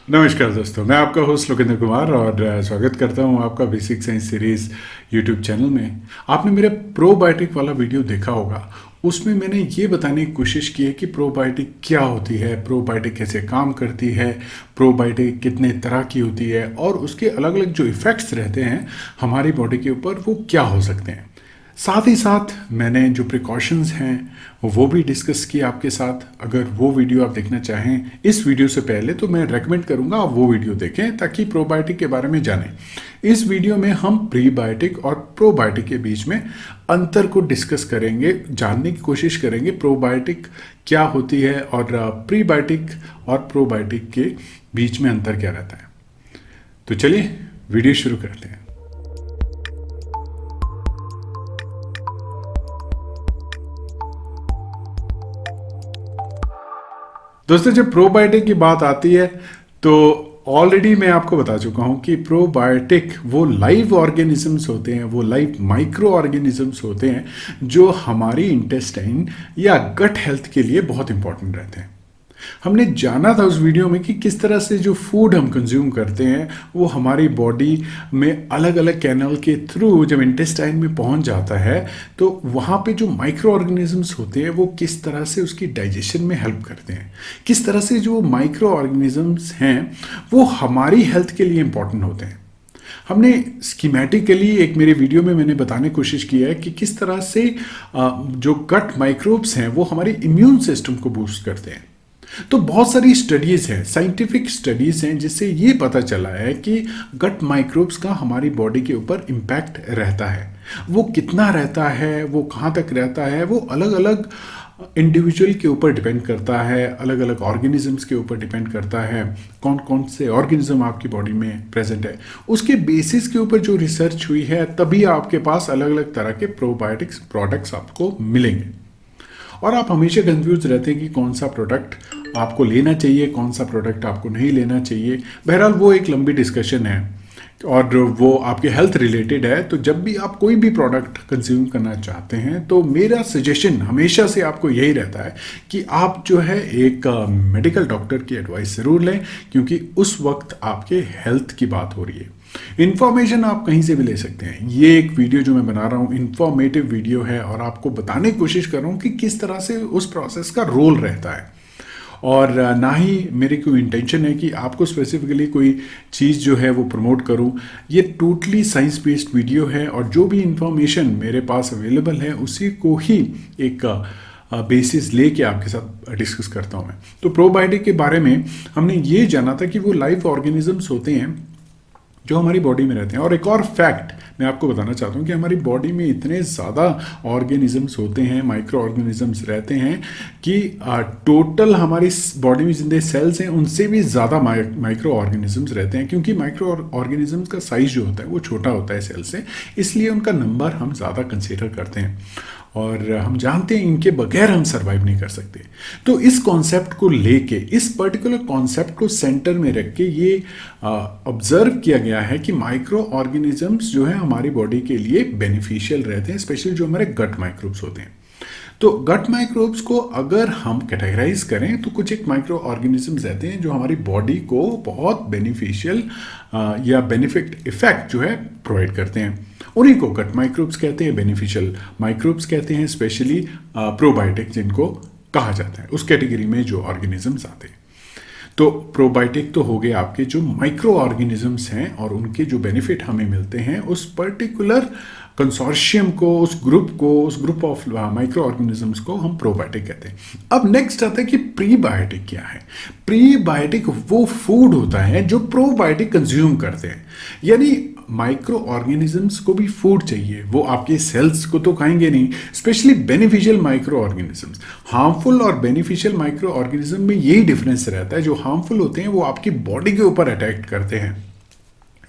नमस्कार दोस्तों, मैं आपका होस्ट लोकेंद्र कुमार और स्वागत करता हूं आपका basic science series YouTube channel में। आपने मेरा प्रोबायोटिक वाला वीडियो देखा होगा। उसमें मैंने ये बताने की कोशिश की है कि प्रोबायोटिक क्या होती है, प्रोबायोटिक कैसे काम करती है, प्रोबायोटिक कितने तरह की होती है और उसके अलग अलग जो इफ़ेक्ट्स रहते हैं हमारी बॉडी के ऊपर वो क्या हो सकते हैं। साथ ही साथ मैंने जो प्रिकॉशंस हैं वो भी डिस्कस किया आपके साथ। अगर वो वीडियो आप देखना चाहें इस वीडियो से पहले तो मैं रेकमेंड करूंगा आप वो वीडियो देखें ताकि प्रोबायोटिक के बारे में जानें। इस वीडियो में हम प्रीबायोटिक और प्रोबायोटिक के बीच में अंतर को डिस्कस करेंगे, जानने की कोशिश करेंगे प्रोबायोटिक क्या होती है और प्रीबायोटिक और प्रोबायोटिक के बीच में अंतर क्या रहता है। तो चलिए वीडियो शुरू करते हैं। दोस्तों, जब प्रोबायोटिक की बात आती है तो ऑलरेडी मैं आपको बता चुका हूं कि प्रोबायोटिक वो लाइव ऑर्गेनिजम्स होते हैं, वो लाइव माइक्रो ऑर्गेनिजम्स होते हैं जो हमारी इंटेस्टाइन या गट हेल्थ के लिए बहुत इंपॉर्टेंट रहते हैं। हमने जाना था उस वीडियो में कि किस तरह से जो फूड हम कंज्यूम करते हैं वो हमारी बॉडी में अलग अलग कैनल के थ्रू जब इंटेस्टाइन में पहुंच जाता है तो वहाँ पे जो माइक्रो ऑर्गेनिजम्स होते हैं वो किस तरह से उसकी डाइजेशन में हेल्प करते हैं, किस तरह से जो माइक्रो ऑर्गेनिजम्स हैं वो हमारी हेल्थ के लिए इंपॉर्टेंट होते हैं। हमने स्कीमेटिकली एक मेरे वीडियो में मैंने बताने की कोशिश की है कि किस तरह से जो गट माइक्रोब्स हैं वो हमारे इम्यून सिस्टम को बूस्ट करते हैं। तो बहुत सारी स्टडीज़ हैं, साइंटिफिक स्टडीज़ हैं जिससे ये पता चला है कि गट माइक्रोब्स का हमारी बॉडी के ऊपर इम्पैक्ट रहता है। वो कितना रहता है, वो कहाँ तक रहता है, वो अलग अलग इंडिविजुअल के ऊपर डिपेंड करता है, अलग अलग ऑर्गेनिजम्स के ऊपर डिपेंड करता है, कौन कौन से ऑर्गेनिज्म आपकी बॉडी में प्रेजेंट है। उसके बेसिस के ऊपर जो रिसर्च हुई है तभी आपके पास अलग अलग तरह के प्रोबायोटिक्स प्रोडक्ट्स आपको मिलेंगे। और आप हमेशा कंफ्यूज रहते हैं कि कौन सा प्रोडक्ट आपको लेना चाहिए, कौन सा प्रोडक्ट आपको नहीं लेना चाहिए। बहरहाल वो एक लंबी डिस्कशन है और वो आपके हेल्थ रिलेटेड है। तो जब भी आप कोई भी प्रोडक्ट कंज्यूम करना चाहते हैं तो मेरा सजेशन हमेशा से आपको यही रहता है कि आप जो है एक मेडिकल डॉक्टर की एडवाइस ज़रूर लें, क्योंकि उस वक्त आपके हेल्थ की बात हो रही है। इन्फॉर्मेशन आप कहीं से भी ले सकते हैं। ये एक वीडियो जो मैं बना रहा हूँ इन्फॉर्मेटिव वीडियो है और आपको बताने की कोशिश कर रहा हूँ कि किस तरह से उस प्रोसेस का रोल रहता है। और ना ही मेरी कोई इंटेंशन है कि आपको स्पेसिफिकली कोई चीज़ जो है वो प्रमोट करूं। ये टोटली साइंस बेस्ड वीडियो है और जो भी इंफॉर्मेशन मेरे पास अवेलेबल है उसी को ही एक बेसिस लेके आपके साथ डिस्कस करता हूं मैं। तो प्रोबायोटिक के बारे में हमने ये जाना था कि वो लाइव ऑर्गेनिजम्स होते हैं जो हमारी बॉडी में रहते हैं। और एक और फैक्ट मैं आपको बताना चाहता हूँ कि हमारी बॉडी में इतने ज़्यादा ऑर्गेनिजम्स होते हैं, माइक्रो ऑर्गेनिजम्स रहते हैं कि टोटल हमारी बॉडी में जितने सेल्स हैं उनसे भी ज़्यादा माइक्रो ऑर्गेनिजम्स रहते हैं, क्योंकि माइक्रो ऑर्गेनिजम्स का साइज जो होता है वो छोटा होता है सेल से, इसलिए उनका नंबर हम ज़्यादा कंसिडर करते हैं और हम जानते हैं इनके बगैर हम सरवाइव नहीं कर सकते। तो इस कॉन्सेप्ट को लेके, इस पर्टिकुलर कॉन्सेप्ट को सेंटर में रख के ये ऑब्जर्व किया गया है कि माइक्रो ऑर्गेनिजम्स जो है हमारी बॉडी के लिए बेनिफिशियल रहते हैं, स्पेशली जो हमारे गट माइक्रोब्स होते हैं। तो गट माइक्रोब्स को अगर हम कैटेगराइज करें तो कुछ एक माइक्रो ऑर्गेनिजम्स रहते हैं जो हमारी बॉडी को बहुत बेनिफिशियल या बेनिफिट इफेक्ट जो है प्रोवाइड करते हैं। उन्हीं को गट माइक्रोब्स कहते हैं, बेनिफिशियल माइक्रोब्स कहते हैं, स्पेशली प्रोबायोटिक जिनको कहा जाता है, उस कैटेगरी में जो ऑर्गेनिजम्स आते हैं। तो प्रोबायोटिक तो हो गए आपके जो माइक्रो ऑर्गेनिजम्स हैं और उनके जो बेनिफिट हमें मिलते हैं उस पर्टिकुलर कंसोर्शियम को, उस ग्रुप ऑफ माइक्रो ऑर्गेनिजम्स को हम प्रोबायोटिक कहते हैं। अब नेक्स्ट आता है कि प्रीबायोटिक क्या है। प्रीबायोटिक वो फूड होता है जो प्रोबायोटिक कंज्यूम करते हैं, यानी माइक्रो ऑर्गेनिजम्स को भी फूड चाहिए, वो आपके सेल्स को तो खाएंगे नहीं। Specially beneficial micro organisms, harmful और बेनिफिशियल माइक्रो ऑर्गेनिज्म में यही डिफरेंस रहता है। जो हार्मफुल होते हैं वो आपकी बॉडी के ऊपर अटैक करते हैं,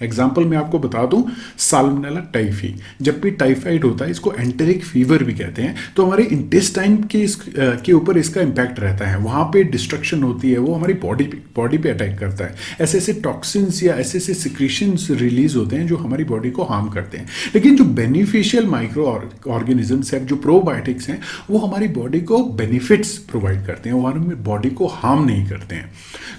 एग्जाम्पल मैं आपको बता दूं, साल्मोनेला टाइफी। जब भी टाइफाइड होता है, इसको एंटेरिक फीवर भी कहते हैं, तो हमारे इंटेस्टाइन के ऊपर इसका इम्पैक्ट रहता है, वहाँ पे डिस्ट्रक्शन होती है, वो हमारी बॉडी पे अटैक करता है। ऐसे ऐसे टॉक्सिन्स या ऐसे ऐसे सिक्रीशंस रिलीज होते हैं जो हमारी बॉडी को हार्म करते हैं। लेकिन जो बेनिफिशियल माइक्रो ऑर्गेनिजम्स हैं, जो प्रोबायोटिक्स हैं, वो हमारी बॉडी को बेनिफिट्स प्रोवाइड करते हैं, वो हमारी बॉडी को हार्म नहीं करते हैं।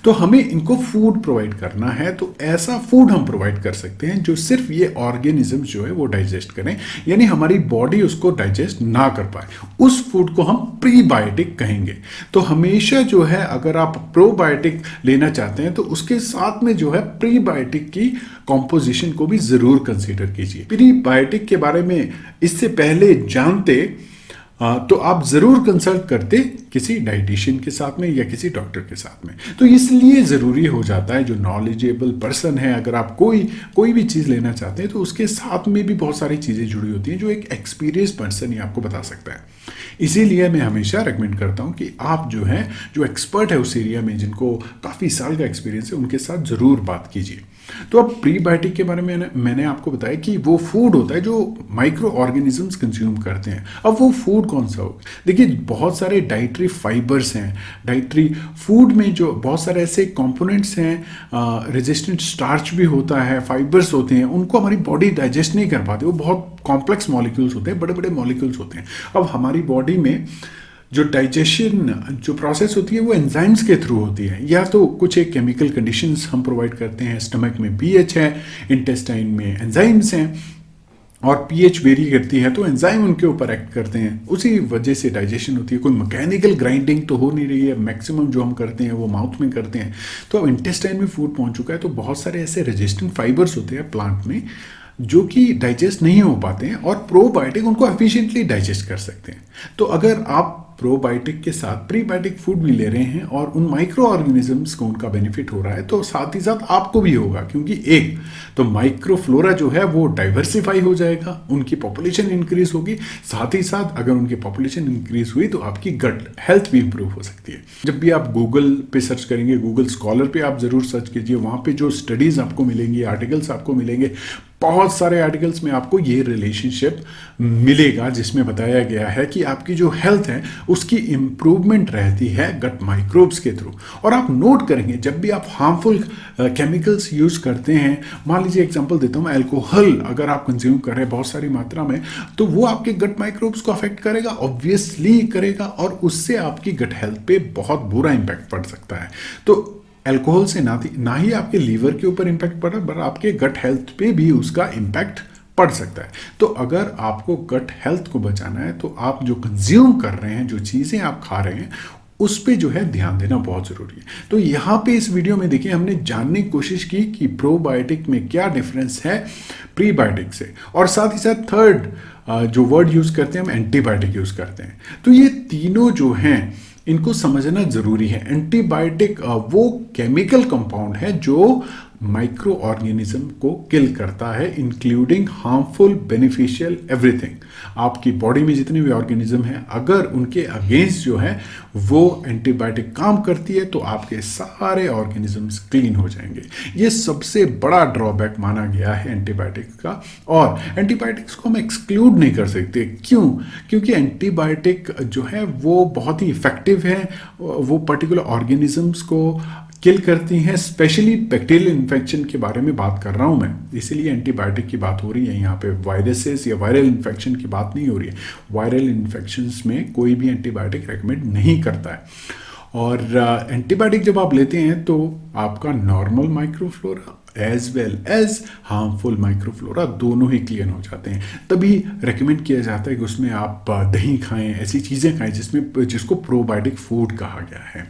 तो हमें इनको फूड प्रोवाइड करना है, तो ऐसा फूड हम प्रोवाइड कर सकते हैं जो सिर्फ ये ऑर्गेनिज्म जो है वो डाइजेस्ट करें, यानी हमारी बॉडी उसको डाइजेस्ट ना कर पाए। उस फूड को हम प्रीबायोटिक कहेंगे। तो हमेशा जो है, अगर आप प्रोबायोटिक लेना चाहते हैं तो उसके साथ में जो है प्रीबायोटिक की कॉम्पोजिशन को भी जरूर कंसीडर कीजिए। प्रीबायोटिक के बारे में इससे पहले जानते तो आप जरूर कंसल्ट करते किसी डाइटिशियन के साथ में या किसी डॉक्टर के साथ में। तो इसलिए ज़रूरी हो जाता है, जो नॉलेजेबल पर्सन है, अगर आप कोई भी चीज़ लेना चाहते हैं तो उसके साथ में भी बहुत सारी चीज़ें जुड़ी होती हैं जो एक एक्सपीरियंस पर्सन ही आपको बता सकता है। इसीलिए मैं हमेशा रेकमेंड करता हूं कि आप जो है, जो एक्सपर्ट है उस एरिया में, जिनको काफ़ी साल का एक्सपीरियंस है, उनके साथ ज़रूर बात कीजिए। तो अब प्रीबायोटिक के बारे में मैंने आपको बताया कि वो फूड होता है जो माइक्रो ऑर्गेनिजम्स कंज्यूम करते हैं। अब वो फूड कौन सा होगा? देखिए, बहुत सारे डाइटरी फाइबर्स हैं, डाइटरी फूड में जो बहुत सारे ऐसे कंपोनेंट्स हैं, रेजिस्टेंट स्टार्च भी होता है, फाइबर्स होते हैं, उनको हमारी बॉडी डाइजेस्ट नहीं कर पाती। वो बहुत कॉम्प्लेक्स मॉलिक्यूल्स होते हैं, बड़े बड़े मॉलिक्यूल्स होते हैं। अब हमारी बॉडी में जो डाइजेशन जो प्रोसेस होती है वो एंजाइम्स के थ्रू होती है, या तो कुछ एक केमिकल कंडीशंस हम प्रोवाइड करते हैं। स्टमक में पीएच है, इंटेस्टाइन में एंजाइम्स हैं, और पीएच वेरी करती है तो एंजाइम उनके ऊपर एक्ट करते हैं, उसी वजह से डाइजेशन होती है। कोई मैकेनिकल ग्राइंडिंग तो हो नहीं रही है, मैक्सिमम जो हम करते हैं वो माउथ में करते हैं। तो अब इंटेस्टाइन में फूड पहुंच चुका है, तो बहुत सारे ऐसे रेजिस्टेंट फाइबर्स होते हैं प्लांट में जो कि डाइजेस्ट नहीं हो पाते हैं, और प्रोबायोटिक उनको एफिशिएंटली डाइजेस्ट कर सकते हैं। तो अगर आप प्रोबायोटिक के साथ प्रीबायोटिक फूड भी ले रहे हैं और उन माइक्रो ऑर्गेनिजम्स को उनका बेनिफिट हो रहा है, तो साथ ही साथ आपको भी होगा, क्योंकि एक तो माइक्रोफ्लोरा जो है वो डाइवर्सिफाई हो जाएगा, उनकी पॉपुलेशन इंक्रीज होगी। साथ ही साथ अगर उनकी पॉपुलेशन इंक्रीज हुई तो आपकी गट हेल्थ भी इंप्रूव हो सकती है। जब भी आप गूगल पे सर्च करेंगे, गूगल स्कॉलर पे आप जरूर सर्च कीजिए, वहाँ पे जो स्टडीज आपको मिलेंगी, आर्टिकल्स आपको मिलेंगे, बहुत सारे आर्टिकल्स में आपको ये रिलेशनशिप मिलेगा, जिसमें बताया गया है कि आपकी जो हेल्थ है उसकी इंप्रूवमेंट रहती है गट माइक्रोब्स के थ्रू। और आप नोट करेंगे, जब भी आप हार्मफुल केमिकल्स यूज करते हैं, मान लीजिए एग्जांपल देता हूं मैं, अल्कोहल अगर आप कंज्यूम कर रहे हैं बहुत सारी मात्रा में, तो वो आपके गट माइक्रोब्स को अफेक्ट करेगा, ऑब्वियसली करेगा, और उससे आपकी गट हेल्थ पे बहुत बुरा इंपैक्ट पड़ सकता है। तो अल्कोहल से ना ही आपके लीवर के ऊपर इंपैक्ट पड़ा, पर आपके गट हेल्थ पे भी उसका इंपैक्ट पड़ सकता है। तो अगर आपको गट हेल्थ को बचाना है, तो आप जो कंज्यूम कर रहे हैं, जो चीज़ें आप खा रहे हैं, उस पे जो है ध्यान देना बहुत ज़रूरी है। तो यहाँ पे इस वीडियो में देखिए, हमने जानने की कोशिश की कि प्रोबायोटिक में क्या डिफरेंस है प्रीबायोटिक से, और साथ ही साथ थर्ड जो वर्ड यूज़ करते हैं हम, एंटीबायोटिक यूज़ करते हैं। तो ये तीनों जो हैं, इनको समझना जरूरी है। एंटीबायोटिक वो केमिकल कंपाउंड है जो माइक्रो ऑर्गेनिज्म को किल करता है, इंक्लूडिंग हार्मफुल, बेनिफिशियल, एवरीथिंग। आपकी बॉडी में जितने भी ऑर्गेनिज्म हैं, अगर उनके अगेंस्ट जो है वो एंटीबायोटिक काम करती है, तो आपके सारे ऑर्गेनिजम्स क्लीन हो जाएंगे। ये सबसे बड़ा ड्रॉबैक माना गया है एंटीबायोटिक का, और एंटीबायोटिक्स को हम एक्सक्लूड नहीं कर सकते। क्यों? क्योंकि एंटीबायोटिक जो है वो बहुत ही इफेक्टिव है, वो पर्टिकुलर ऑर्गेनिजम्स को किल करती हैं। स्पेशली बैक्टीरियल इन्फेक्शन के बारे में बात कर रहा हूं मैं, इसीलिए एंटीबायोटिक की बात हो रही है यहाँ पे। वायरसेस या वायरल इन्फेक्शन की बात नहीं हो रही है। वायरल इन्फेक्शंस में कोई भी एंटीबायोटिक रेकमेंड नहीं करता है। और एंटीबायोटिक जब आप लेते हैं तो आपका normal microflora as well as harmful microflora दोनों ही क्लियर हो जाते हैं। तभी रेकमेंड किया जाता है कि उसमें आप दही खाएं, ऐसी चीज़ें खाएं जिसको प्रोबायोटिक फूड कहा गया है।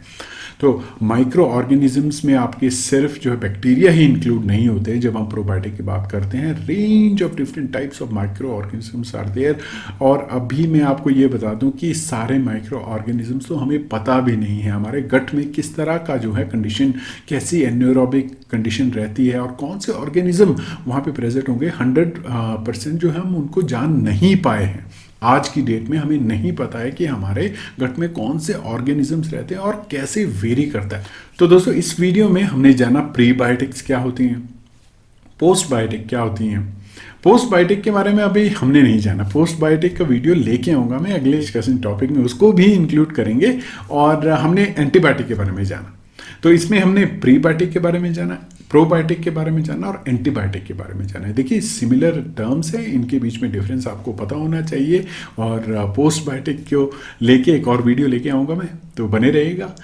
तो माइक्रो ऑर्गेनिजम्स में आपके सिर्फ जो है बैक्टीरिया ही इंक्लूड नहीं होते जब हम प्रोबायोटिक की बात करते हैं। Range of different types of microorganisms are there. और अभी मैं आपको ये बता दूं कि सारे माइक्रो ऑर्गेनिजम्स तो हमें पता भी नहीं है हमारे गट में किस तरह का जो है कंडीशन, कैसी एनएरोबिक कंडीशन रहती है और कौन से ऑर्गेनिज्म वहाँ पे प्रेजेंट होंगे। 100% जो है हम उनको जान नहीं पाए हैं। आज की डेट में हमें नहीं पता है कि हमारे गट में कौन से ऑर्गेनिजम्स रहते हैं और कैसे वेरी करता है। तो दोस्तों, इस वीडियो में हमने जाना प्रीबायोटिक्स क्या होती हैं, पोस्टबायोटिक क्या होती हैं। पोस्टबायोटिक के बारे में अभी हमने नहीं जाना, पोस्टबायोटिक का वीडियो लेके आऊँगा मैं अगले डिस्कशन टॉपिक में, उसको भी इंक्लूड करेंगे। और हमने एंटीबायोटिक के बारे में जाना, तो इसमें हमने प्रीबायोटिक के बारे में जाना, प्रोबायोटिक के बारे में जाना और एंटीबायोटिक के बारे में जाना है। देखिए सिमिलर टर्म्स हैं, इनके बीच में डिफरेंस आपको पता होना चाहिए। और पोस्टबायोटिक को लेके एक और वीडियो लेके आऊँगा मैं, तो बने रहेगा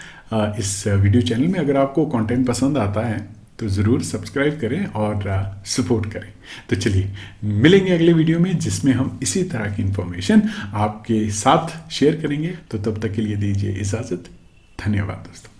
इस वीडियो चैनल में। अगर आपको कंटेंट पसंद आता है तो ज़रूर सब्सक्राइब करें और सपोर्ट करें। तो चलिए मिलेंगे अगले वीडियो में, जिसमें हम इसी तरह की इन्फॉर्मेशन आपके साथ शेयर करेंगे। तो तब तक के लिए दीजिए इजाज़त। धन्यवाद दोस्तों।